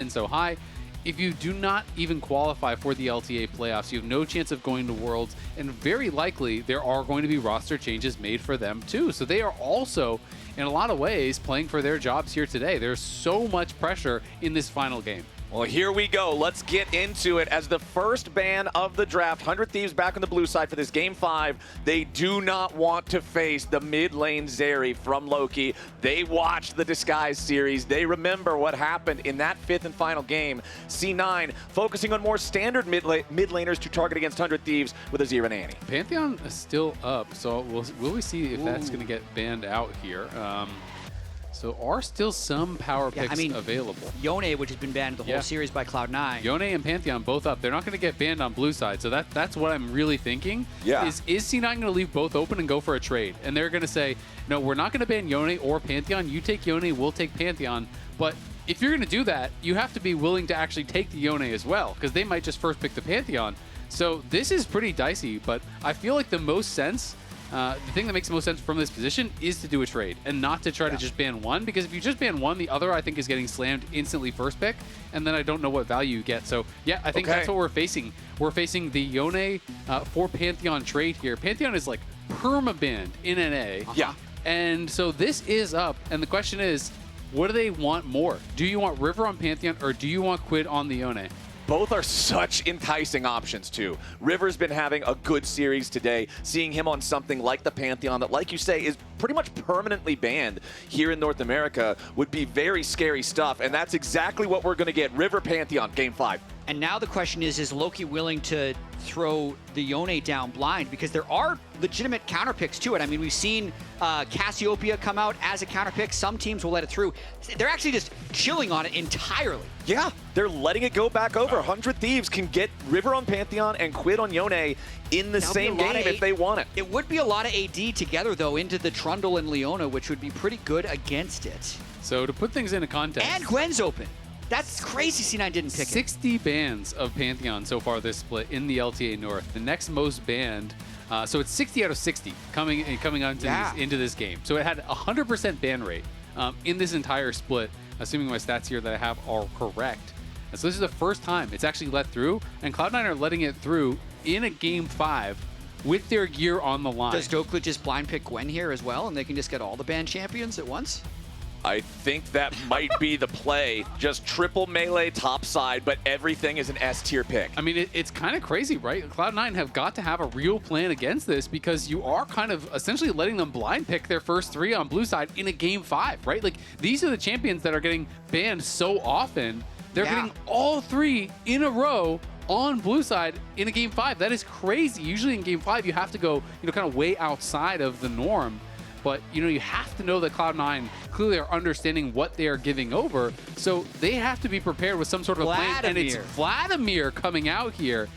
and so high. If you do not even qualify for the LTA playoffs, you have no chance of going to Worlds, and very likely there are going to be roster changes made for them too. So they are also, in a lot of ways, playing for their jobs here today. There's so much pressure in this final game. Well, here we go. Let's get into it. As the first ban of the draft, 100 Thieves back on the blue side for this Game 5. They do not want to face the mid lane Zeri from Loki. They watched the Disguise series. They remember what happened in that 5th and final game. C9 focusing on more standard mid laners to target against 100 Thieves with a Zven Annie. Pantheon is still up, so will we see if that's going to get banned out here. So are still some power picks available. Yone, which has been banned the whole series by Cloud9. Yone and Pantheon both up. They're not going to get banned on blue side. So that's what I'm really thinking. Yeah. Is C9 going to leave both open and go for a trade? And they're going to say, no, we're not going to ban Yone or Pantheon. You take Yone, we'll take Pantheon. But if you're going to do that, you have to be willing to actually take the Yone as well, because they might just first pick the Pantheon. So this is pretty dicey, but I feel like the most sense, the thing that makes the most sense from this position is to do a trade and not to try to just ban one, because if you just ban one, the other I think is getting slammed instantly first pick, and then I don't know what value you get. So yeah, I think that's what we're facing. We're facing the Yone for Pantheon trade here. Pantheon is like perma-banned in NA. Yeah. And so this is up, and the question is, what do they want more? Do you want River on Pantheon, or do you want Quid on the Yone? Both are such enticing options, too. River's been having a good series today. Seeing him on something like the Pantheon that, like you say, is pretty much permanently banned here in North America would be very scary stuff, and that's exactly what we're going to get. River Pantheon, Game 5. And now the question is Loki willing to throw the Yone down blind? Because there are legitimate counter picks to it. I mean, we've seen Cassiopeia come out as a counter pick. Some teams will let it through. They're actually just chilling on it entirely. Yeah, they're letting it go back over. 100 Thieves can get River on Pantheon and Quid on Yone in the same game if they want it. It would be a lot of AD together, though, into the Trundle and Leona, which would be pretty good against it. So to put things into context... And Gwen's open. That's crazy C9 didn't pick 60 bans of Pantheon so far this split in the LTA North. The next most banned, so it's 60 out of 60 coming into this game. So it had 100% ban rate in this entire split, assuming my stats here that I have are correct. And so this is the first time it's actually let through, and Cloud9 are letting it through in a Game 5 with their gear on the line. Does Dokla just blind pick Gwen here as well, and they can just get all the banned champions at once? I think that might be the play. Just triple melee topside, but everything is an S tier pick. I mean, it's kind of crazy, right? Cloud9 have got to have a real plan against this, because you are kind of essentially letting them blind pick their first 3 on blue side in a Game 5, right? Like, these are the champions that are getting banned so often. They're getting all 3 in a row on blue side in a Game 5. That is crazy. Usually in Game 5, you have to go, kind of way outside of the norm. But, you have to know that Cloud9 clearly are understanding what they are giving over. So they have to be prepared with some sort of a plan. And it's Vladimir coming out here,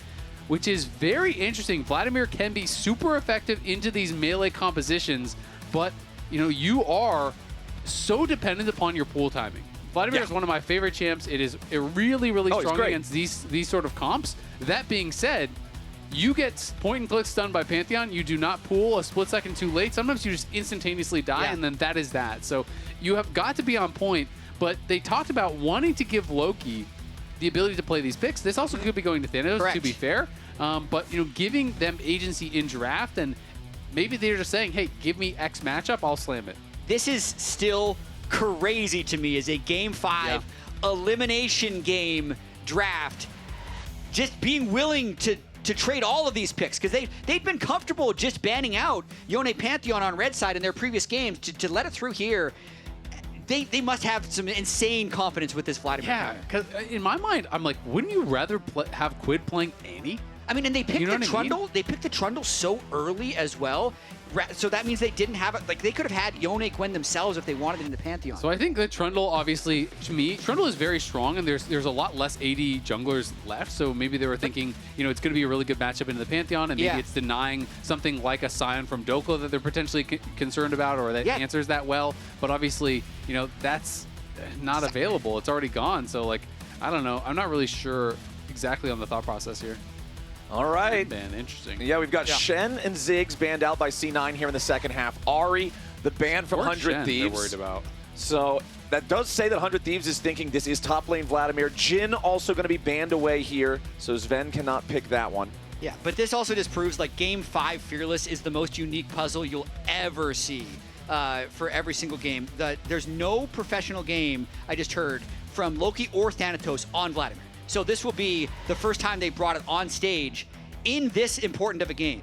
which is very interesting. Vladimir can be super effective into these melee compositions, but, you are so dependent upon your pool timing. Vladimir is one of my favorite champs. It is really, really strong against these sort of comps. That being said, you get point and click stunned by Pantheon. You do not pool a split second too late. Sometimes you just instantaneously die, and then that is that. So you have got to be on point. But they talked about wanting to give Loki the ability to play these picks. This also could be going to Thanatos, to be fair. But giving them agency in draft, and maybe they're just saying, hey, give me X matchup, I'll slam it. This is still crazy to me as a Game 5 elimination game draft. Just being willing to trade all of these picks, because they'd been comfortable just banning out Yone Pantheon on red side in their previous games. To let it through here, they must have some insane confidence with this Vladimir. Yeah, because in my mind, I'm like, wouldn't you rather have Quid playing Annie? I mean, and they picked the Trundle. They picked the Trundle so early as well. So that means they didn't have it. Like, they could have had Yone Gwen themselves if they wanted it in the Pantheon. So I think that Trundle, obviously, to me, Trundle is very strong, and there's a lot less AD junglers left. So maybe they were thinking, it's going to be a really good matchup into the Pantheon, and maybe it's denying something like a Scion from Dokla that they're potentially concerned about, or that answers that well. But obviously, that's not available. It's already gone. So, like, I don't know. I'm not really sure exactly on the thought process here. All right. Man, interesting. Yeah, we've got Shen and Ziggs banned out by C9 here in the second half. Ari, the ban from 100 Thieves. They're worried about. So that does say that 100 Thieves is thinking this is top lane Vladimir. Jhin also going to be banned away here, so Zven cannot pick that one. Yeah, but this also just proves like Game 5 Fearless is the most unique puzzle you'll ever see for every single game. There's no professional game, I just heard, from Loki or Thanatos on Vladimir. So this will be the first time they brought it on stage in this important of a game.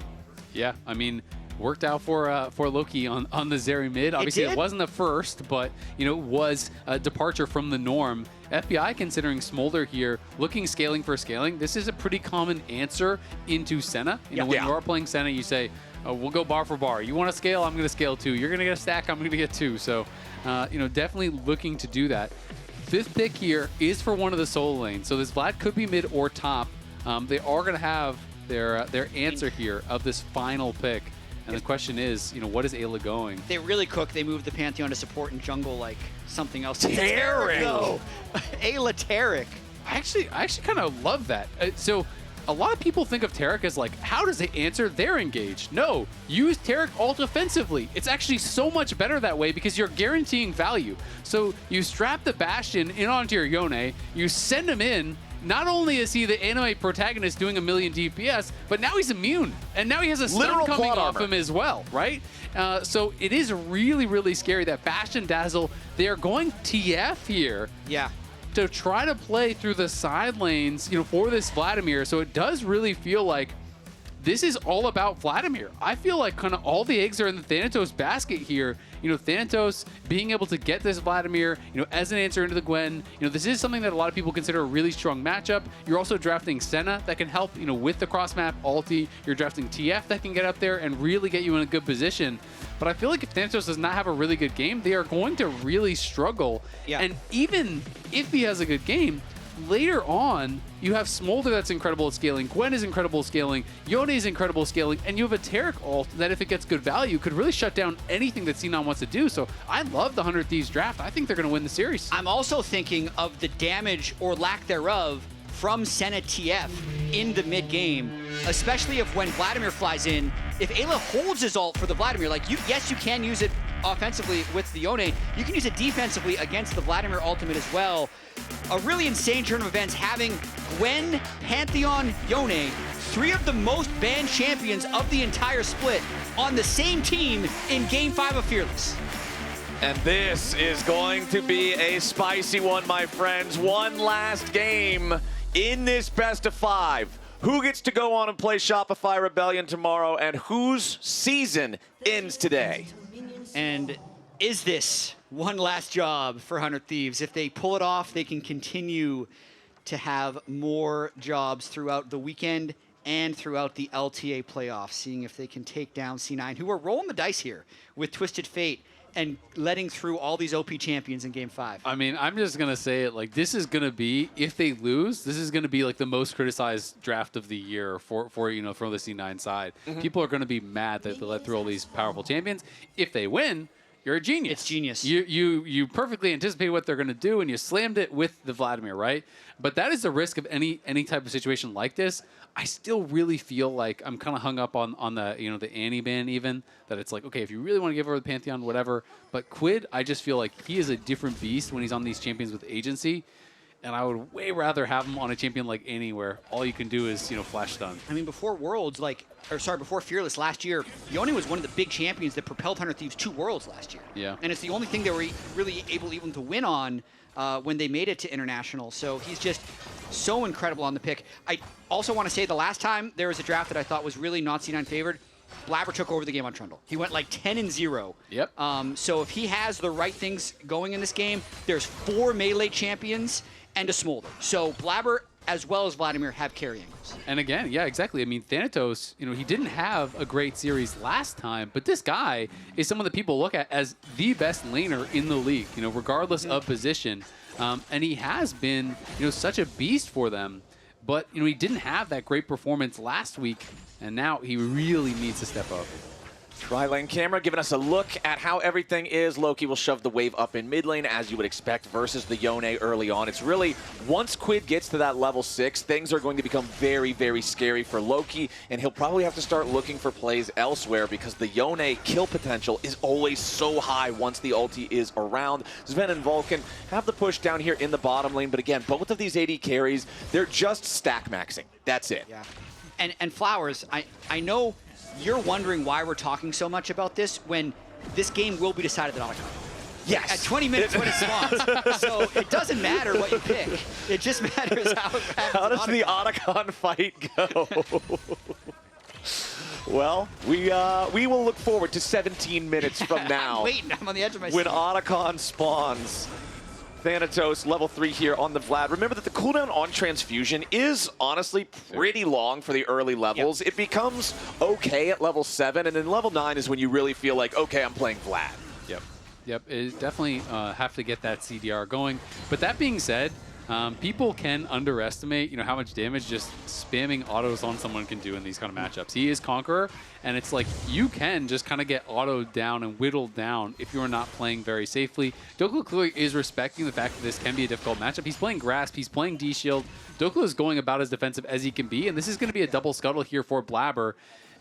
Yeah, I mean, worked out for Loki on the Zeri mid. Obviously, it wasn't the first, but was a departure from the norm. FBI considering Smolder here, looking scaling for scaling. This is a pretty common answer into Senna. When you are playing Senna, you say, we'll go bar for bar. You want to scale? I'm going to scale too. You're going to get a stack? I'm going to get two. So, definitely looking to do that. Fifth pick here is for one of the solo lanes. So this Vlad could be mid or top. They are going to have their answer here of this final pick. And the question is, what is Eyla going? They really cook. They moved the Pantheon to support and jungle like something else. Taric! Eyla Taric. I actually kind of love that. So a lot of people think of Taric as like, how does it answer their engage? No, use Taric ult offensively. It's actually so much better that way because you're guaranteeing value. So you strap the Bastion in onto your Yone, you send him in. Not only is he the anime protagonist doing a million DPS, but now he's immune. And now he has a stun coming off him as well, right? So it is really, really scary that Bastion Dazzle, they are going TF here. Yeah. To try to play through the side lanes, for this Vladimir. So it does really feel like this is all about Vladimir. I feel like kind of all the eggs are in the Thanatos basket here. Thanatos being able to get this Vladimir, as an answer into the Gwen. This is something that a lot of people consider a really strong matchup. You're also drafting Senna that can help, with the cross-map ulti. You're drafting TF that can get up there and really get you in a good position. But I feel like if Thanatos does not have a really good game, they are going to really struggle. Yeah. And even if he has a good game, later on, you have Smolder that's incredible at scaling, Gwen is incredible at scaling, Yone is incredible at scaling, and you have a Taric ult that, if it gets good value, could really shut down anything that Xenon wants to do. So I love the 100 Thieves draft. I think they're going to win the series. I'm also thinking of the damage or lack thereof from Senna TF in the mid game, especially if when Vladimir flies in, if Eyla holds his ult for the Vladimir, yes, you can use it offensively with the Yone, you can use it defensively against the Vladimir ultimate as well. A really insane turn of events having Gwen, Pantheon, Yone, three of the most banned champions of the entire split on the same team in Game 5 of Fearless. And this is going to be a spicy one, my friends. One last game in this best of 5. Who gets to go on and play Shopify Rebellion tomorrow, and whose season ends today? And is this one last job for 100 Thieves? If they pull it off, they can continue to have more jobs throughout the weekend and throughout the LTA playoffs, seeing if they can take down C9, who are rolling the dice here with Twisted Fate and letting through all these OP champions in Game 5. I mean, I'm just going to say it, like, this is going to be, if they lose, this is going to be like the most criticized draft of the year for the C9 side. People are going to be mad that they let through all these powerful champions. If they win, you're a genius. It's genius. You perfectly anticipate what they're going to do, and you slammed it with the Vladimir, right? But that is the risk of any type of situation like this. I still really feel like I'm kind of hung up on the the Annie ban, even that it's like, okay, if you really want to give over the Pantheon, whatever. But Quid, I just feel like he is a different beast when he's on these champions with agency. And I would way rather have him on a champion like Annie, where all you can do is, flash stun. I mean, before Worlds, before Fearless last year, Yone was one of the big champions that propelled 100 Thieves to Worlds last year. Yeah. And it's the only thing they were really able even to win on when they made it to International. So he's just so incredible on the pick. I also want to say the last time there was a draft that I thought was really not C9 favored, Blaber took over the game on Trundle. He went like 10-0. Yep. So if he has the right things going in this game, there's 4 melee champions and a Smolder. So Blaber as well as Vladimir have carry angles. And again, yeah, exactly. I mean, Thanatos, he didn't have a great series last time, but this guy is someone that people look at as the best laner in the league, regardless of position. And he has been, such a beast for them. But, he didn't have that great performance last week, and now he really needs to step up. Tri-lane camera giving us a look at how everything is. Loki will shove the wave up in mid lane, as you would expect, versus the Yone early on. It's really, once Quid gets to that level 6, things are going to become very, very scary for Loki, and he'll probably have to start looking for plays elsewhere because the Yone kill potential is always so high once the ulti is around. Zven and Vulcan have the push down here in the bottom lane, but again, both of these AD carries, they're just stack maxing. That's it. Yeah. And Flowers, I know you're wondering why we're talking so much about this when this game will be decided at Atakhan. Yes. At 20 minutes when it spawns. So it doesn't matter what you pick. It just matters how it happens. How does the Atakhan fight go? Well, we will look forward to 17 minutes from now. I'm waiting. I'm on the edge of my seat. When Atakhan spawns. Thanatos, level 3 here on the Vlad. Remember that the cooldown on transfusion is honestly pretty long for the early levels. Yep. It becomes okay at level 7, and then level 9 is when you really feel like, okay, I'm playing Vlad. Yep, it definitely have to get that CDR going. But that being said, people can underestimate, how much damage just spamming autos on someone can do in these kind of matchups. He is Conqueror, and it's like you can just kind of get autoed down and whittled down if you're not playing very safely. Dokla clearly is respecting the fact that this can be a difficult matchup. He's playing Grasp, he's playing D-Shield. Dokla is going about as defensive as he can be, and this is going to be a double scuttle here for Blaber.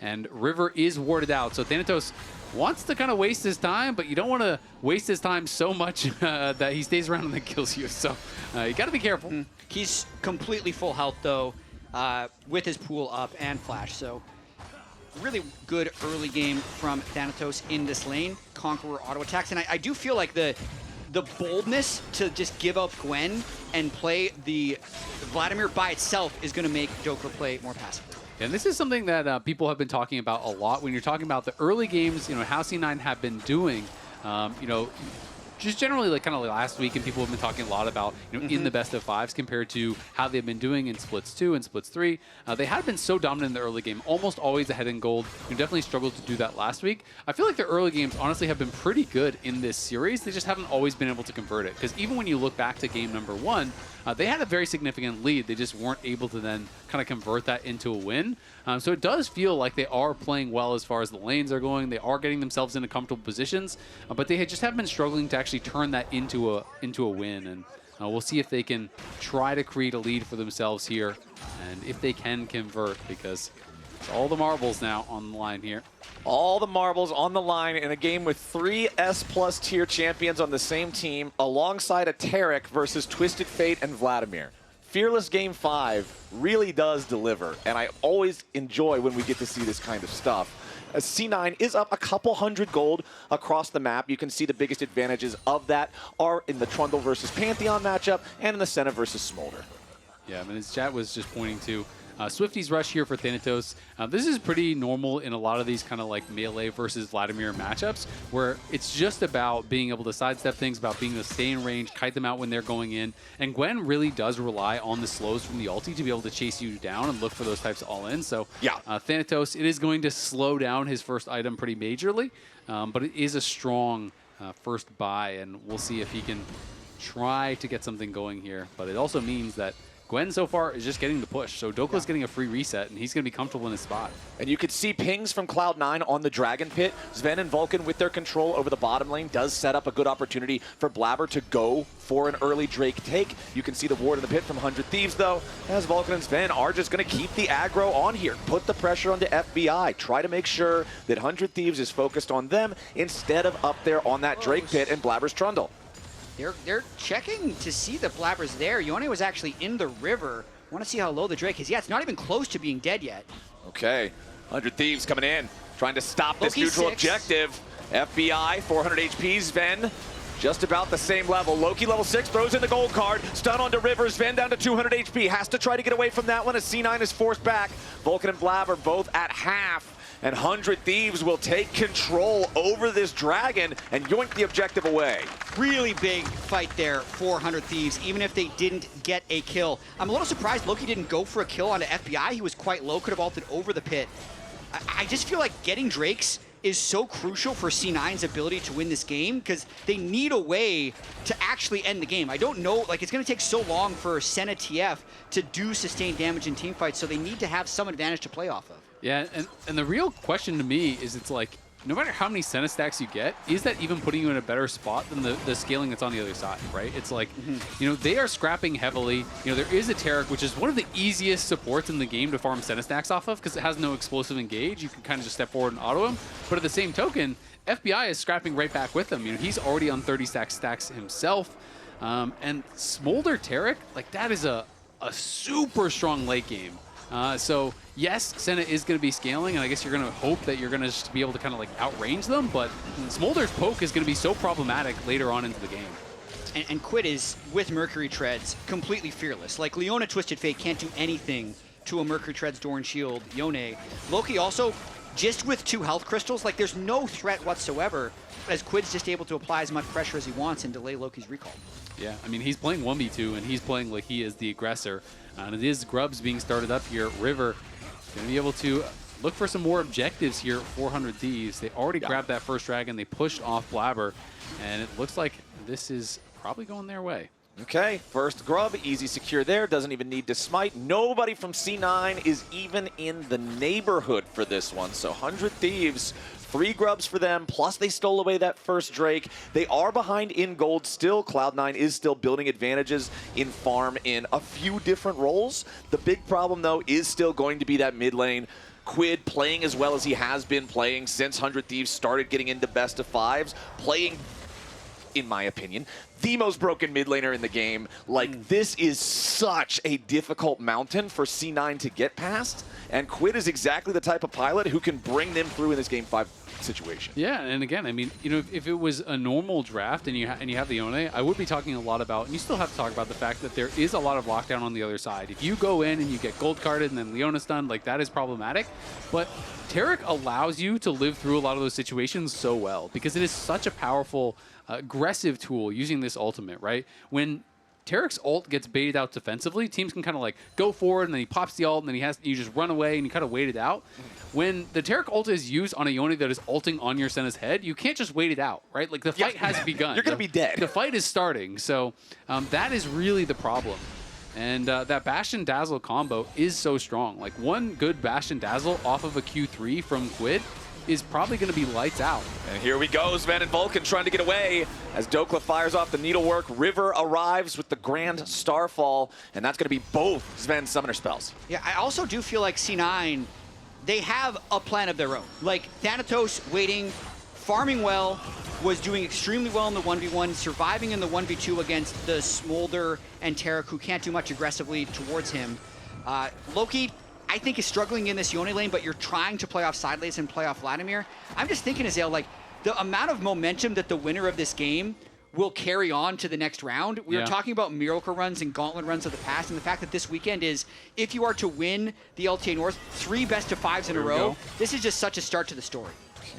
And River is warded out, so Thanatos wants to kind of waste his time, but you don't want to waste his time so much that he stays around and then kills you. So you got to be careful. He's completely full health, though, with his pool up and flash. So really good early game from Thanatos in this lane. Conqueror auto attacks. And I do feel like the boldness to just give up Gwen and play the Vladimir by itself is going to make Dokla play more passively. And this is something that people have been talking about a lot when you're talking about the early games, how C9 have been doing, just generally like kind of last week, and people have been talking a lot about, in the best of 5s compared to how they've been doing in Splits 2 and Splits 3. They had been so dominant in the early game, almost always ahead in gold. You definitely struggled to do that last week. I feel like their early games honestly have been pretty good in this series. They just haven't always been able to convert it. Because even when you look back to game number 1, they had a very significant lead. They just weren't able to then kind of convert that into a win. So it does feel like they are playing well as far as the lanes are going. They are getting themselves into comfortable positions, but they just have been struggling to actually turn that into a win. And we'll see if they can try to create a lead for themselves here, and if they can convert, because it's all the marbles now on the line here. All the marbles on the line in a game with 3 S+ tier champions on the same team, alongside a Taric versus Twisted Fate and Vladimir. Fearless Game 5 really does deliver, and I always enjoy when we get to see this kind of stuff. As C9 is up a couple hundred gold across the map. You can see the biggest advantages of that are in the Trundle versus Pantheon matchup and in the Senna versus Smolder. Yeah, I mean, as Jatt was just pointing to, Swifty's rush here for Thanatos. This is pretty normal in a lot of these kind of like melee versus Vladimir matchups, where it's just about being able to sidestep things, about being able to stay in range, kite them out when they're going in. And Gwen really does rely on the slows from the ulti to be able to chase you down and look for those types of all-in. So yeah, Thanatos, it is going to slow down his first item pretty majorly, but it is a strong first buy, and we'll see if he can try to get something going here. But it also means that Gwen so far is just getting the push, so Dokla's getting a free reset, and he's going to be comfortable in his spot. And you could see pings from Cloud9 on the Dragon Pit. Zven and Vulcan with their control over the bottom lane does set up a good opportunity for Blaber to go for an early Drake take. You can see the ward in the pit from 100 Thieves, though, as Vulcan and Zven are just going to keep the aggro on here. Put the pressure onto FBI. Try to make sure that 100 Thieves is focused on them instead of up there on that Drake Pit and Blaber's Trundle. They're checking to see that Blaber's there. Yone was actually in the river. Want to see how low the Drake is. Yeah, it's not even close to being dead yet. Okay, 100 Thieves coming in, trying to stop this Loki neutral 6. objective. FBI, 400 HP, Zven, just about the same level. Loki level 6 throws in the gold card. Stun onto River, Zven down to 200 HP. Has to try to get away from that one as C9 is forced back. Vulcan and Blaber both at half. And 100 Thieves will take control over this dragon and yoink the objective away. Really big fight there for 100 Thieves, even if they didn't get a kill. I'm a little surprised Loki didn't go for a kill onto FBI. He was quite low, could have ulted over the pit. I just feel like getting Drakes is so crucial for C9's ability to win this game, because they need a way to actually end the game. I don't know, like, it's going to take so long for Senna TF to do sustained damage in teamfights, so they need to have some advantage to play off of. Yeah, and the real question to me is, it's like, no matter how many Senna stacks you get, is that even putting you in a better spot than the scaling that's on the other side, right? It's like, you know, they are scrapping heavily. You know, there is a Taric, which is one of the easiest supports in the game to farm Senna stacks off of because it has no explosive engage. You can kind of just step forward and auto him. But at the same token, FBI is scrapping right back with him. You know, he's already on 30 stacks himself. And Smolder Taric, like that is a super strong late game. So yes, Senna is going to be scaling, and I guess you're going to hope that you're going to just be able to kind of like outrange them, but Smolder's poke is going to be so problematic later on into the game. And Quid is, with Mercury Treads, completely fearless. Like, Leona Twisted Fate can't do anything to a Mercury Treads Door and Shield Yone. Loki also, just with 2 health crystals, like there's no threat whatsoever, as Quid's just able to apply as much pressure as he wants and delay Loki's recall. Yeah, I mean, he's playing 1v2, and he's playing like he is the aggressor. And it is Grubs being started up here. River going to be able to look for some more objectives here for 100 Thieves. They already grabbed that first dragon. They pushed off Blaber, and it looks like this is probably going their way. Okay, first grub, easy secure there, doesn't even need to smite. Nobody from C9 is even in the neighborhood for this one, so 100 Thieves, 3 grubs for them, plus they stole away that first Drake. They are behind in gold still. Cloud9 is still building advantages in farm in a few different roles. The big problem, though, is still going to be that mid lane. Quid playing as well as he has been playing since 100 Thieves started getting into best of 5s, playing, in my opinion, the most broken mid laner in the game. Like, this is such a difficult mountain for C9 to get past, and Quid is exactly the type of pilot who can bring them through in this Game 5 situation. Yeah, and again, I mean, you know, if it was a normal draft and you have the Yone, I would be talking a lot about, and you still have to talk about the fact that there is a lot of lockdown on the other side. If you go in and you get gold carded and then Leona's stunned, like that is problematic. But Taric allows you to live through a lot of those situations so well because it is such a powerful, aggressive tool using this ultimate, right? When Taric's ult gets baited out defensively, teams can kind of like go forward and then he pops the ult and then you just run away and you kind of wait it out. When the Taric ult is used on a Yone that is ulting on your Senna's head, you can't just wait it out, right? Like the fight has begun. You're going to be dead. The fight is starting, so that is really the problem. And that Bastion Dazzle combo is so strong. Like one good Bastion Dazzle off of a Q3 from Quid is probably going to be lights out. And here we go, Zven and Vulcan trying to get away as Dokla fires off the needlework. River arrives with the Grand Starfall, and that's going to be both Zven summoner spells. Yeah, I also do feel like C9, they have a plan of their own. Like Thanatos waiting, farming well, was doing extremely well in the 1v1, surviving in the 1v2 against the Smolder and Taric, who can't do much aggressively towards him. Loki, I think, is struggling in this Yone lane, but you're trying to play off side lanes and play off Vladimir. I'm just thinking, Azale, like, the amount of momentum that the winner of this game will carry on to the next round. We were talking about miracle runs and gauntlet runs of the past, and the fact that this weekend is, if you are to win the LTA North, 3 best of 5s in a row, this is just such a start to the story.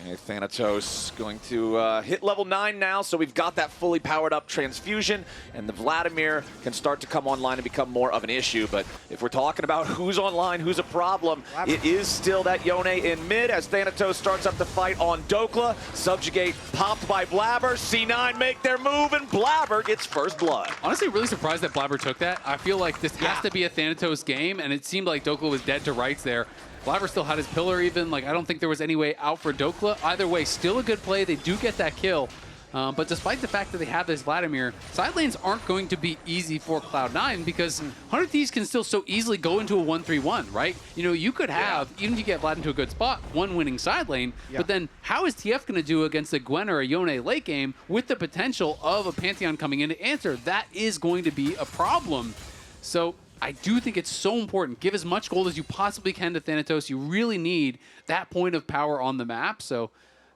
Okay, Thanatos going to hit level 9 now, so we've got that fully powered up transfusion, and the Vladimir can start to come online and become more of an issue. But if we're talking about who's online, who's a problem, it is still that Yone in mid as Thanatos starts up the fight on Dokla. Subjugate popped by Blaber. C9 make their move, and Blaber gets first blood. Honestly, really surprised that Blaber took that. I feel like this has to be a Thanatos game, and it seemed like Dokla was dead to rights there. Blaber still had his pillar even. Like, I don't think there was any way out for Dokla. Either way, still a good play. They do get that kill. But despite the fact that they have this Vladimir, side lanes aren't going to be easy for Cloud9 because 100 Thieves can still so easily go into a 1-3-1, right? You know, you could have, even if you get Vlad into a good spot, one winning side lane, but then how is TF going to do against a Gwen or a Yone late game with the potential of a Pantheon coming in to answer? That is going to be a problem. So I do think it's so important. Give as much gold as you possibly can to Thanatos. You really need that point of power on the map. So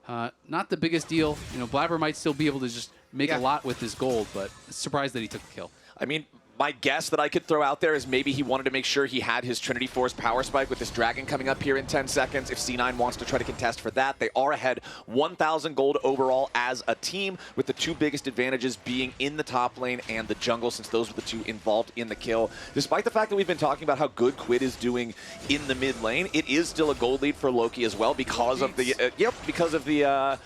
not the biggest deal. You know, Blaber might still be able to just make a lot with his gold, but surprised that he took the kill. I mean, my guess that I could throw out there is maybe he wanted to make sure he had his Trinity Force power spike with this dragon coming up here in 10 seconds. If C9 wants to try to contest for that, they are ahead 1,000 gold overall as a team, with the 2 biggest advantages being in the top lane and the jungle, since those were the 2 involved in the kill. Despite the fact that we've been talking about how good Quid is doing in the mid lane, it is still a gold lead for Loki as well because of the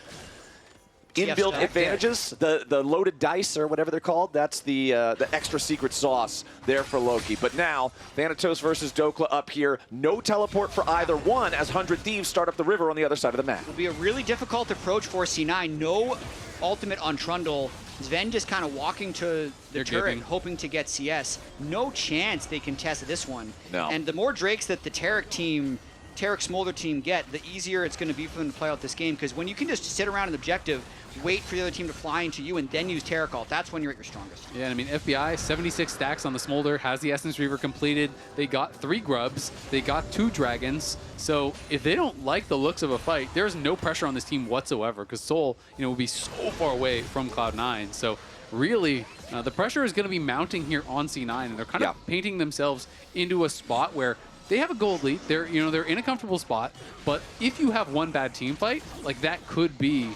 inbuilt stack, advantages, the loaded dice or whatever they're called, that's the extra secret sauce there for Loki. But now, Thanatos versus Dokla up here. No teleport for either one as 100 Thieves start up the river on the other side of the map. It'll be a really difficult approach for C9. No ultimate on Trundle. Zven just kind of walking to the turret, hoping to get CS. No chance they can test this one. No. And the more Drakes that the Taric Smolder team get, the easier it's going to be for them to play out this game. Because when you can just sit around an objective, wait for the other team to fly into you, and then use Taric ult, that's when you're at your strongest. Yeah, and I mean, FBI, 76 stacks on the Smolder, has the Essence Reaver completed. They got 3 grubs. They got 2 dragons. So if they don't like the looks of a fight, there's no pressure on this team whatsoever, because Soul, will be so far away from Cloud9. So really, the pressure is going to be mounting here on C9, and they're kind of painting themselves into a spot where they have a gold lead. They're in a comfortable spot, but if you have one bad team fight, like that could be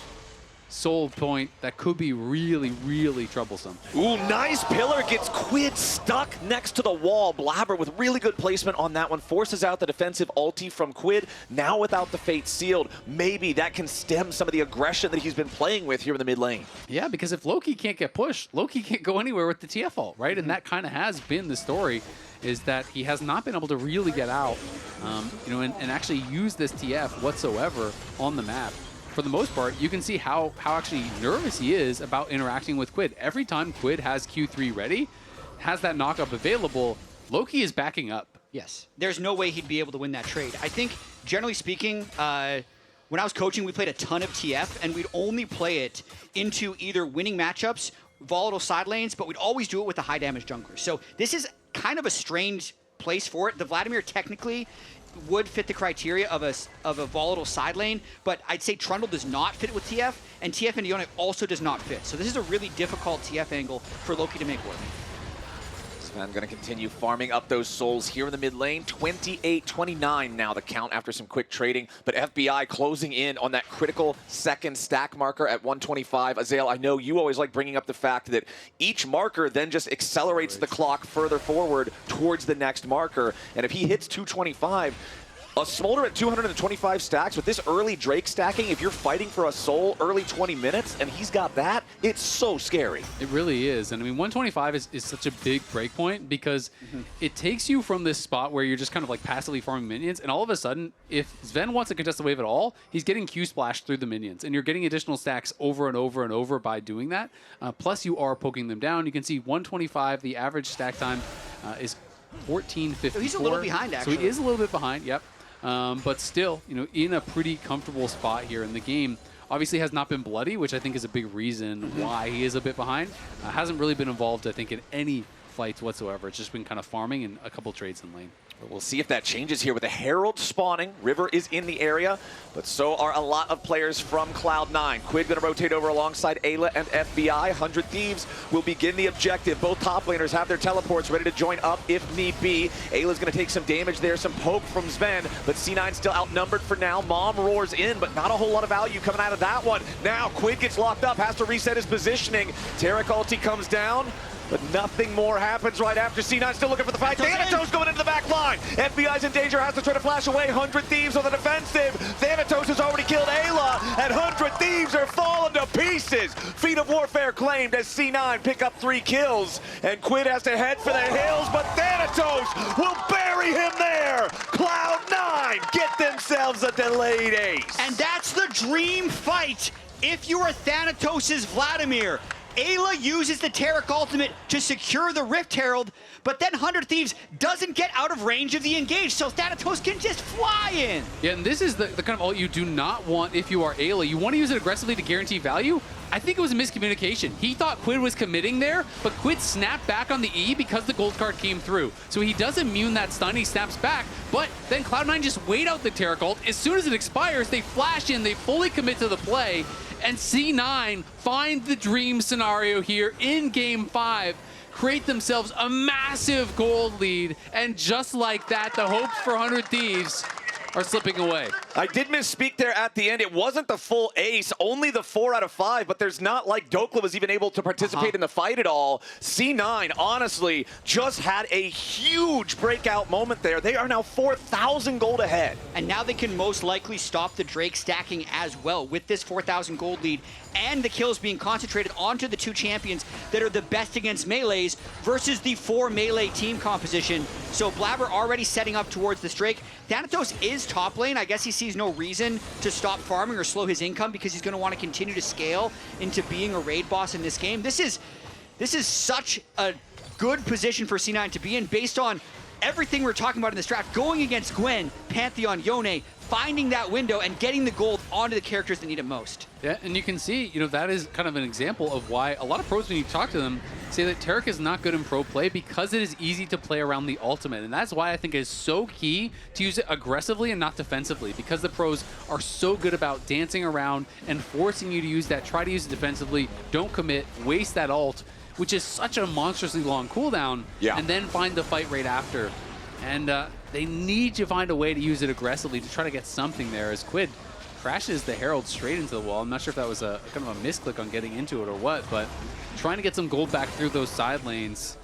Soul point that could be really, really troublesome. Ooh, nice pillar, gets Quid stuck next to the wall. Blaber with really good placement on that one, forces out the defensive ulti from Quid. Now without the fate sealed, maybe that can stem some of the aggression that he's been playing with here in the mid lane. Yeah, because if Loki can't get pushed, Loki can't go anywhere with the TF ult, right? And that kind of has been the story, is that he has not been able to really get out, and actually use this TF whatsoever on the map. For the most part, you can see how actually nervous he is about interacting with Quid. Every time Quid has Q3 ready, has that knockup available, Loki is backing up. Yes. There's no way he'd be able to win that trade. I think, generally speaking, when I was coaching, we played a ton of TF, and we'd only play it into either winning matchups, volatile side lanes, but we'd always do it with a high damage jungler. So this is kind of a strange place for it. The Vladimir technically would fit the criteria of a volatile side lane, but I'd say Trundle does not fit with TF, and TF and Yone also does not fit. So this is a really difficult TF angle for Loki to make work. Zven going to continue farming up those souls here in the mid lane. 28-29 now the count after some quick trading, but FBI closing in on that critical second stack marker at 125. Azael, I know you always like bringing up the fact that each marker then just accelerates the clock further forward towards the next marker, and if he hits 225, a Smolder at 225 stacks with this early Drake stacking, if you're fighting for a soul early 20 minutes and he's got that, it's so scary. It really is. And I mean, 125 is such a big break point because it takes you from this spot where you're just kind of like passively farming minions, and all of a sudden, if Zven wants to contest the wave at all, he's getting Q splashed through the minions, and you're getting additional stacks over and over and over by doing that. Plus, you are poking them down. You can see 125, the average stack time is 14:54. So he's a little behind, actually. So he is a little bit behind, yep. But still, in a pretty comfortable spot here in the game. Obviously has not been bloody, which I think is a big reason why he is a bit behind. Hasn't really been involved, I think, in any fights whatsoever. It's just been kind of farming and a couple trades in lane. We'll see if that changes here with the Herald spawning. River is in the area, but so are a lot of players from Cloud9. Quid going to rotate over alongside Eyla and FBI. 100 Thieves will begin the objective. Both top laners have their teleports ready to join up if need be. Eyla's going to take some damage there, some poke from Zven, but C9 still outnumbered for now. Mom roars in, but not a whole lot of value coming out of that one. Now Quid gets locked up, has to reset his positioning. Taric ulti comes down, but nothing more happens right after. C9 still looking for the fight. Thanatos going into the back line. FBI's in danger, has to try to flash away. 100 Thieves on the defensive. Thanatos has already killed Eyla, and 100 Thieves are falling to pieces. Feat of Warfare claimed as C9 pick up 3 kills, and Quid has to head for the hills, but Thanatos will bury him there. Cloud9 get themselves a delayed ace. And that's the dream fight if you are Thanatos' Vladimir. Eyla uses the Taric ultimate to secure the Rift Herald, but then 100 Thieves doesn't get out of range of the engage, so Thanatos can just fly in. Yeah, and this is the kind of ult you do not want if you are Eyla. You want to use it aggressively to guarantee value. I think it was a miscommunication. He thought Quid was committing there, but Quid snapped back on the E because the gold card came through. So he does immune that stun, he snaps back, but then Cloud9 just wait out the Taric ult. As soon as it expires, they flash in, they fully commit to the play, and C9 find the dream scenario here in Game 5, create themselves a massive gold lead, and just like that, the hopes for 100 Thieves are slipping away. I did misspeak there at the end. It wasn't the full ace, only the 4 out of 5, but there's not like Dokla was even able to participate in the fight at all. C9, honestly, just had a huge breakout moment there. They are now 4,000 gold ahead. And now they can most likely stop the Drake stacking as well with this 4,000 gold lead and the kills being concentrated onto the 2 champions that are the best against melees versus the 4 melee team composition. So Blaber already setting up towards this Drake. Thanatos is top lane. I guess he sees no reason to stop farming or slow his income because he's going to want to continue to scale into being a raid boss in this game. This is such a good position for C9 to be in based on everything we're talking about in this draft, going against Gwen, Pantheon, Yone, finding that window and getting the gold onto the characters that need it most. Yeah, and you can see, that is kind of an example of why a lot of pros, when you talk to them, say that Taric is not good in pro play because it is easy to play around the ultimate. And that's why I think it is so key to use it aggressively and not defensively, because the pros are so good about dancing around and forcing you to use that. Try to use it defensively, don't commit, waste that ult, which is such a monstrously long cooldown, and then find the fight right after. And they need to find a way to use it aggressively to try to get something there, as Quid crashes the Herald straight into the wall. I'm not sure if that was a kind of a misclick on getting into it or what, but trying to get some gold back through those side lanes.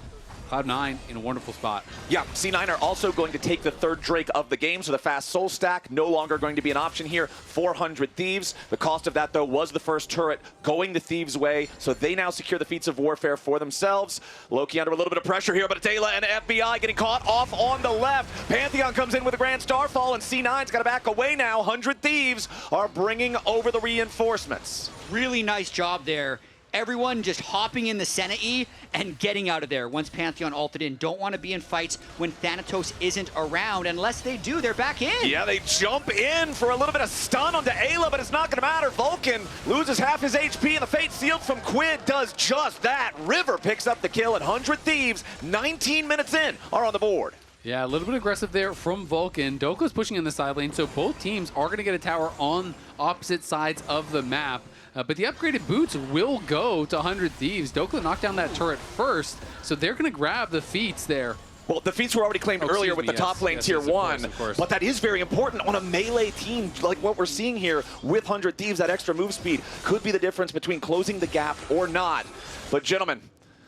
Cloud9 in a wonderful spot. Yeah, C9 are also going to take the 3rd Drake of the game, so the fast soul stack no longer going to be an option here. 400 Thieves. The cost of that, though, was the first turret going the Thieves' way, so they now secure the feats of warfare for themselves. Loki under a little bit of pressure here, but it's Eyla and FBI getting caught off on the left. Pantheon comes in with a Grand Starfall, and C9's got to back away now. 100 Thieves are bringing over the reinforcements. Really nice job there. Everyone just hopping in the Senna E and getting out of there once Pantheon ulted in. Don't want to be in fights when Thanatos isn't around. Unless they do, they're back in. Yeah, they jump in for a little bit of stun onto Eyla, but it's not going to matter. Vulcan loses half his HP, and the fate sealed from Quid does just that. River picks up the kill, and 100 Thieves, 19 minutes in, are on the board. Yeah, a little bit aggressive there from Vulcan. Dokla's pushing in the side lane, so both teams are going to get a tower on opposite sides of the map. But the upgraded boots will go to 100 Thieves. Dokla knocked down that turret first, so they're going to grab the feats there. Well, the feats were already claimed earlier with the top lane tier 1, of course. but that is very important on a melee team like what we're seeing here with 100 Thieves. That extra move speed could be the difference between closing the gap or not. But gentlemen,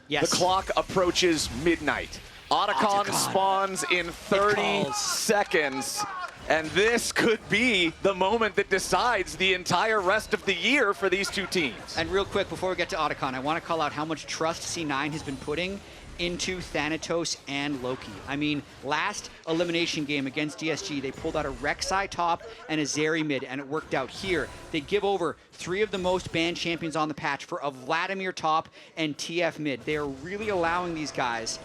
the clock approaches midnight. Atakhan spawns in 30 seconds. And this could be the moment that decides the entire rest of the year for these 2 teams. And real quick, before we get to Atakhan, I want to call out how much trust C9 has been putting into Thanatos and Loki. I mean, last elimination game against DSG, they pulled out a Rek'Sai top and a Zeri mid, and it worked out here. They give over 3 of the most banned champions on the patch for a Vladimir top and TF mid. They are really allowing these guys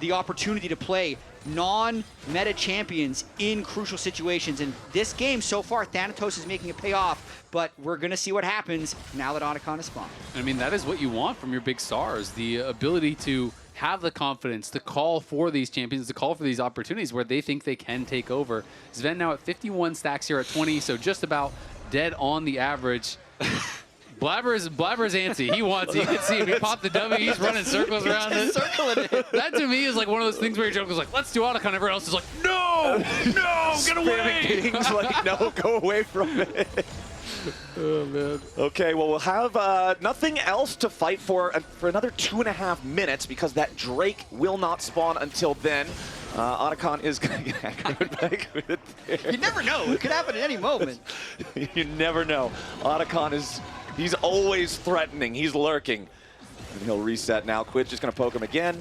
the opportunity to play non-meta champions in crucial situations. And this game so far, Thanatos is making it pay off, but we're going to see what happens now that Atakhan is spawned. I mean, that is what you want from your big stars, the ability to have the confidence to call for these champions, to call for these opportunities where they think they can take over. Zven now at 51 stacks here at 20, so just about dead on the average. Blaber's antsy. He wants it. You can see him. He popped the W. He's running circles around it. That to me is like one of those things where your joke is like, let's do Atakhan. Everyone else is like, no, get away. King's like, no, go away from it. Oh, man. Okay, well, we'll have nothing else to fight for another 2.5 minutes because that Drake will not spawn until then. Atakhan is going to get aggroed back with it there. You never know. It could happen at any moment. You never know. Atakhan is... He's always threatening. He's lurking. And he'll reset now. Quid's just going to poke him again.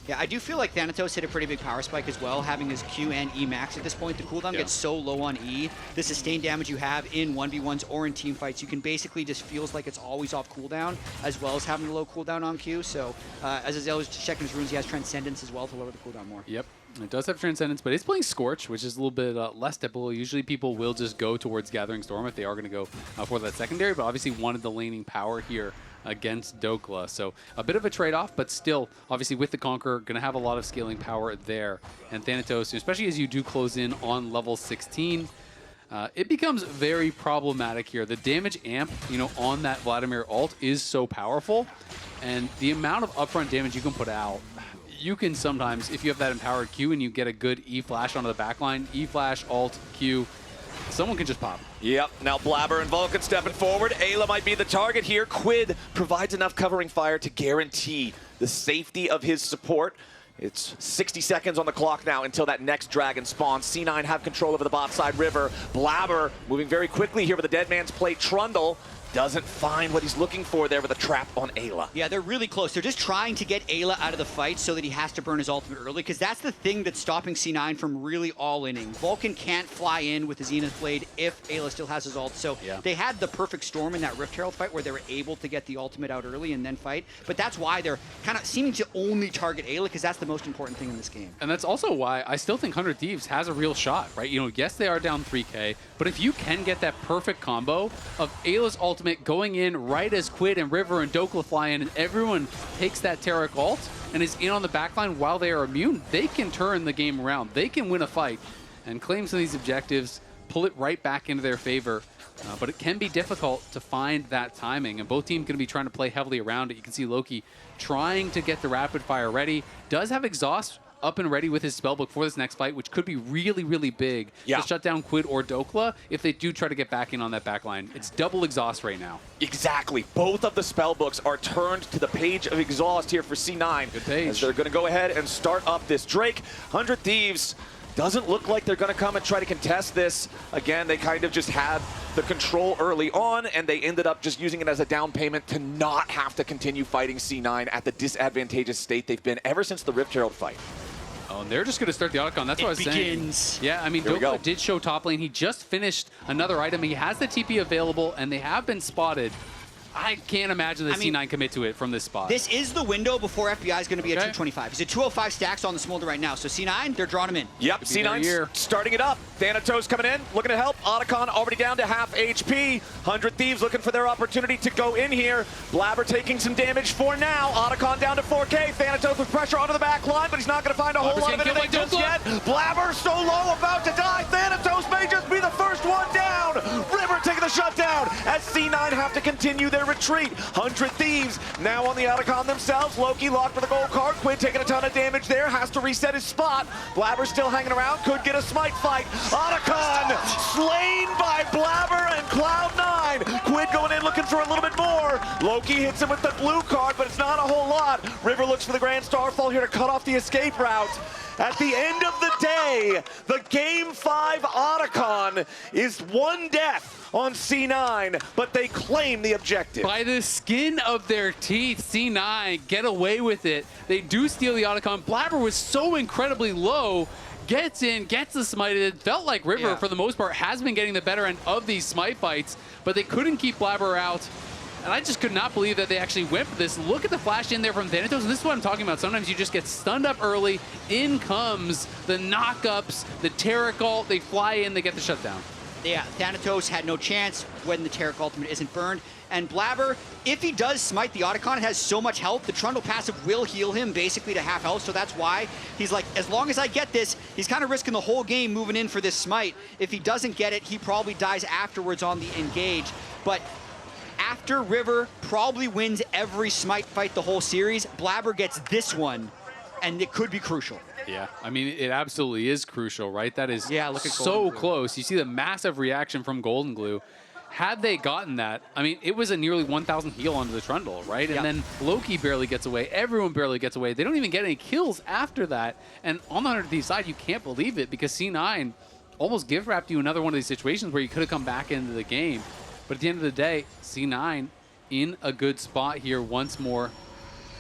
Yeah, I do feel like Thanatos hit a pretty big power spike as well, having his Q and E max at this point. The cooldown gets so low on E. The sustained damage you have in 1v1s or in team fights, you can basically just feels like it's always off cooldown, as well as having a low cooldown on Q. So as Azel was checking his runes, he has Transcendence as well to lower the cooldown more. Yep. It does have Transcendence, but it's playing Scorch, which is a little bit less typical. Usually people will just go towards Gathering Storm if they are going to go for that secondary, but obviously wanted the laning power here against Dokla. So a bit of a trade-off, but still, obviously with the Conqueror, going to have a lot of scaling power there. And Thanatos, especially as you do close in on level 16, it becomes very problematic here. The damage amp, on that Vladimir ult is so powerful, and the amount of upfront damage you can put out, you can sometimes, if you have that empowered Q and you get a good E-flash onto the backline, E-flash, alt, Q, someone can just pop. Yep, now Blaber and Vulcan stepping forward. Eyla might be the target here. Quid provides enough covering fire to guarantee the safety of his support. It's 60 seconds on the clock now until that next dragon spawns. C9 have control over the bot side river. Blaber moving very quickly here with a dead man's plate. Trundle doesn't find what he's looking for there with a trap on Eyla. Yeah, they're really close. They're just trying to get Eyla out of the fight so that he has to burn his ultimate early, because that's the thing that's stopping C9 from really all-inning. Vulcan can't fly in with the Zenith Blade if Eyla still has his ult, so they had the perfect storm in that Rift Herald fight where they were able to get the ultimate out early and then fight, but that's why they're kind of seeming to only target Eyla, because that's the most important thing in this game. And that's also why I still think 100 Thieves has a real shot, right? You know, yes, they are down 3K, but if you can get that perfect combo of Ayla's ultimate going in right as Quid and River and Dokla fly in, and everyone takes that Taric ult and is in on the backline while they are immune, they can turn the game around. They can win a fight and claim some of these objectives, pull it right back into their favor. But it can be difficult to find that timing, and both teams going to be trying to play heavily around it. You can see Loki trying to get the rapid fire ready. Does have exhaust up and ready with his spellbook for this next fight, which could be really, really big to shut down Quid or Dokla if they do try to get back in on that back line. It's double exhaust right now. Exactly. Both of the spellbooks are turned to the page of exhaust here for C9. Good page. As they're going to go ahead and start up this Drake. 100 Thieves doesn't look like they're going to come and try to contest this. Again, they kind of just had the control early on, and they ended up just using it as a down payment to not have to continue fighting C9 at the disadvantageous state they've been ever since the Rift Herald fight. Oh, and they're just going to start the Atakhan. That's what I was saying. Yeah, I mean, Dokla did show top lane. He just finished another item. He has the TP available, and they have been spotted. I can't imagine the C9 commit to it from this spot. This is the window before FBI is going to be at 225. He's at 205 stacks on the Smolder right now. So C9, they're drawing him in. Yep, C9's starting it up. Thanatos coming in, looking to help. Atakhan already down to half HP. 100 Thieves looking for their opportunity to go in here. Blaber taking some damage for now. Atakhan down to 4K. Thanatos with pressure onto the back line, but he's not going to find a whole lot of anything just yet. Blaber so low, about to die. Thanatos may just be the first one down. River taking the shutdown as C9 have to continue their retreat. 100 Thieves now on the Atakhan themselves. Loki locked with a gold card. Quid taking a ton of damage there. Has to reset his spot. Blaber still hanging around. Could get a smite fight. Atakhan slain by Blaber and Cloud9. Quid going in looking for a little bit more. Loki hits him with the blue card, but it's not a whole lot. River looks for the Grand Starfall here to cut off the escape route. At the end of the day, the Game 5 Atakhan is one death on C9, but they claim the objective. By the skin of their teeth, C9 get away with it. They do steal the Atakhan. Blaber was so incredibly low, gets in, gets the smite. It felt like River, for the most part, has been getting the better end of these smite fights, but they couldn't keep Blaber out. And I just could not believe that they actually went for this. Look at the flash in there from Thanatos, and this is what I'm talking about. Sometimes you just get stunned up early. In comes the knockups, the Taric ult. They fly in, they get the shutdown. Yeah, Thanatos had no chance when the Taric ultimate isn't burned. And Blaber, if he does smite the Atakhan, it has so much health. The Trundle passive will heal him basically to half health, so that's why he's like, as long as I get this, he's kind of risking the whole game moving in for this smite. If he doesn't get it, he probably dies afterwards on the engage. But after River probably wins every smite fight the whole series, Blaber gets this one, and it could be crucial. Yeah, I mean, it absolutely is crucial, right? That is look at so close. You see the massive reaction from Golden Glue. Had they gotten that, I mean, it was a nearly 1,000 heal onto the Trundle, right? And then Loki barely gets away. Everyone barely gets away. They don't even get any kills after that. And on the 100 Thieves side, you can't believe it because C9 almost gift-wrapped you another one of these situations where you could have come back into the game. But at the end of the day, C9 in a good spot here once more.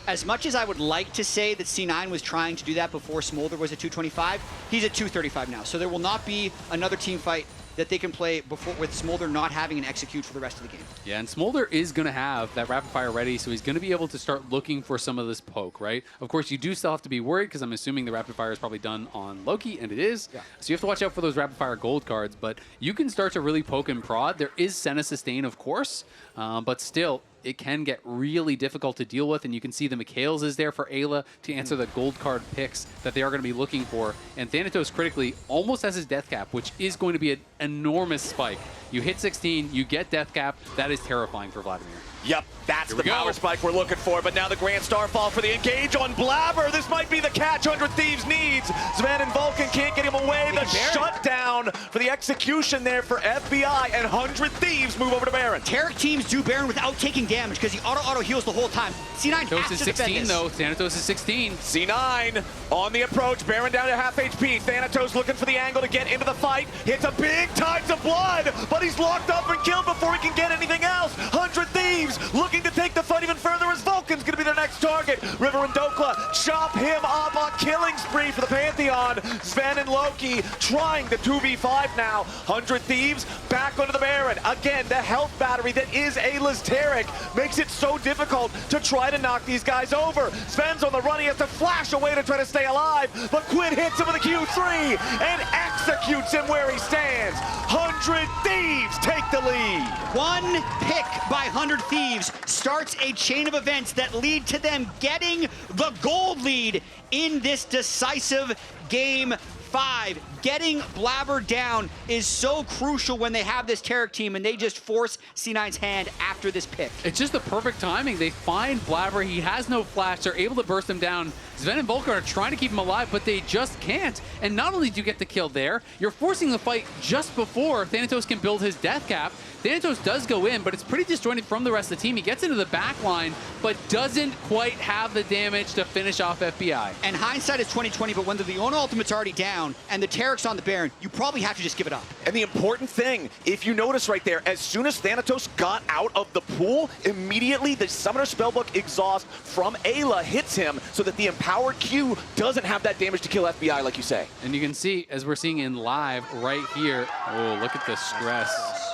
As much as I would like to say that C9 was trying to do that before Smolder was at 225, he's at 235 now. So there will not be another team fight that they can play before with Smolder not having an execute for the rest of the game. Yeah, and Smolder is going to have that rapid fire ready, so he's going to be able to start looking for some of this poke, right? Of course, you do still have to be worried because I'm assuming the rapid fire is probably done on Loki, and it is. Yeah. So you have to watch out for those rapid fire gold cards, but you can start to really poke and prod. There is Senna sustain, of course, but still, it can get really difficult to deal with. And you can see the Mikhails is there for Eyla to answer the gold card picks that they are going to be looking for. And Thanatos critically almost has his death cap, which is going to be an enormous spike. You hit 16, you get death cap. That is terrifying for Vladimir. Yep, that's the power spike we're looking for, but now the Grand Starfall for the engage on Blaber. This might be the catch 100 Thieves needs. Zven and Vulcan can't get him away. The shutdown for the execution there for FBI, and 100 Thieves move over to Baron. Taric teams do Baron without taking damage because he auto heals the whole time. C9 has to defend this. though. Thanatos is 16. C9 on the approach. Baron down to half HP. Thanatos looking for the angle to get into the fight. Hits a big tides of blood, but he's locked up and killed before he can get anything else. 100 Thieves looking to take the fight even further as Vulcan's going to be their next target. River and Dokla chop him up on killing spree for the Pantheon. Zven and Loki trying the 2v5 now. 100 Thieves back onto the Baron. Again, the health battery that is Eyla's Taric makes it so difficult to try to knock these guys over. Zven's on the run. He has to flash away to try to stay alive, but Quid hits him with a Q3 and executes him where he stands. 100 Thieves take the lead. One pick by 100 Thieves starts a chain of events that lead to them getting the gold lead in this decisive game 5. Getting Blaber down is so crucial when they have this Taric team and they just force C9's hand after this pick. It's just the perfect timing. They find Blaber. He has no flash. They're able to burst him down. Zven and Vulcan are trying to keep him alive, but they just can't. And not only do you get the kill there, you're forcing the fight just before Thanatos can build his death cap. Thanatos does go in, but it's pretty disjointed from the rest of the team. He gets into the back line, but doesn't quite have the damage to finish off FBI. And hindsight is 20/20, but when the Leona ultimate's already down and the Taric's on the Baron, you probably have to just give it up. And the important thing, if you notice right there, as soon as Thanatos got out of the pool, immediately the Summoner Spellbook Exhaust from Eyla hits him so that the Empowered Q doesn't have that damage to kill FBI, like you say. And you can see, as we're seeing in live right here, oh, look at the stress.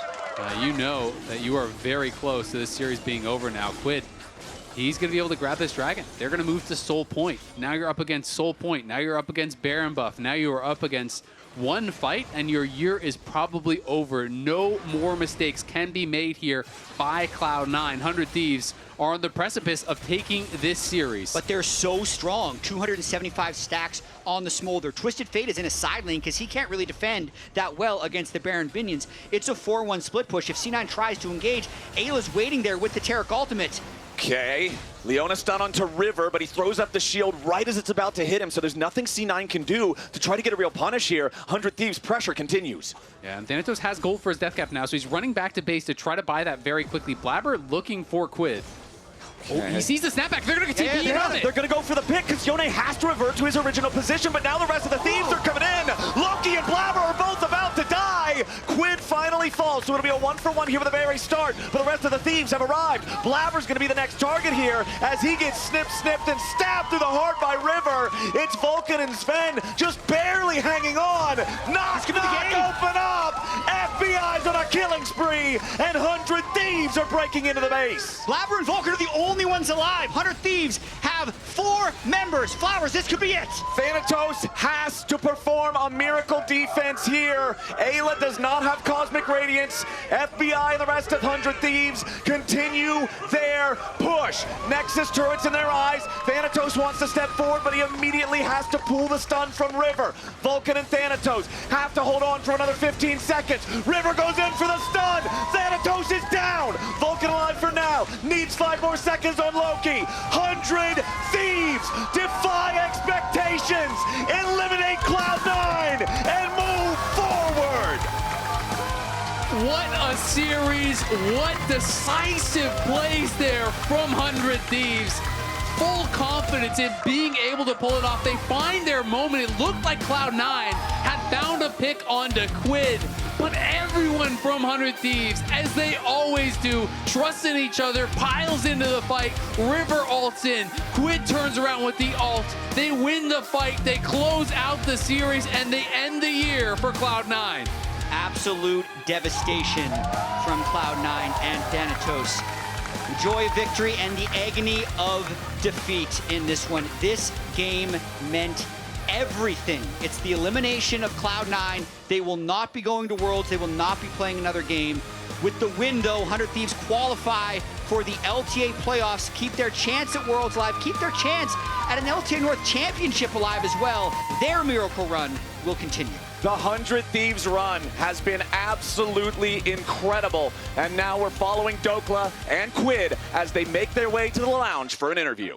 You know that you are very close to this series being over now. Quid, he's going to be able to grab this dragon. They're going to move to Soul Point. Now you're up against Soul Point. Now you're up against Baron buff. Now you are up against one fight, and your year is probably over. No more mistakes can be made here by Cloud9. 100 Thieves are on the precipice of taking this series. But they're so strong. 275 stacks on the Smolder. Twisted Fate is in a side lane because he can't really defend that well against the Baron minions. It's a 4-1 split push. If C9 tries to engage, Ayla's waiting there with the Taric ultimate. Okay, Leona stun onto River, but he throws up the shield right as it's about to hit him, so there's nothing C9 can do to try to get a real punish here. 100 Thieves pressure continues. Yeah, and Thanatos has gold for his death cap now, so he's running back to base to try to buy that very quickly. Blaber looking for Quid. Oh, he sees the snapback. They're going to continue on it. They're going to go for the pick because Yone has to revert to his original position, but now the rest of the Thieves are coming in. Loki and Blaber are both about to die. Quid finally falls, so it'll be a 1-for-1 here with a very start, but the rest of the Thieves have arrived. Blaber's going to be the next target here as he gets snipped, and stabbed through the heart by River. It's Vulcan and Zven just barely hanging on. Knock, open up. FBI's on a killing spree, and 100 Thieves are breaking into the base. Blaber and Vulcan are the only ones alive. 100 Thieves have 4 members. Flowers, this could be it. Thanatos has to perform a miracle defense here. Eyla does not have Cosmic Radiance. FBI and the rest of 100 Thieves continue their push. Nexus turrets in their eyes. Thanatos wants to step forward, but he immediately has to pull the stun from River. Vulcan and Thanatos have to hold on for another 15 seconds. River goes in for the stun. Thanatos is down. Vulcan alive for now. Needs 5 more seconds on Loki. 100 Thieves defy expectations, eliminate Cloud9, and move forward. What a series. What decisive plays there from 100 Thieves. Full confidence in being able to pull it off. They find their moment. It looked like Cloud9 had found a pick onto Quid, but everyone from 100 Thieves, as they always do, trusts in each other, piles into the fight. River ults in. Quid turns around with the ult. They win the fight. They close out the series, and they end the year for Cloud9. Absolute devastation from Cloud9 and Thanatos. Joy of victory and the agony of defeat in this one. This game meant everything. It's the elimination of Cloud9. They will not be going to Worlds. They will not be playing another game. With the win, though, 100 Thieves qualify for the LTA playoffs, keep their chance at Worlds alive, keep their chance at an LTA North Championship alive as well. Their miracle run will continue. The 100 Thieves run has been absolutely incredible. And now we're following Dokla and Quid as they make their way to the lounge for an interview.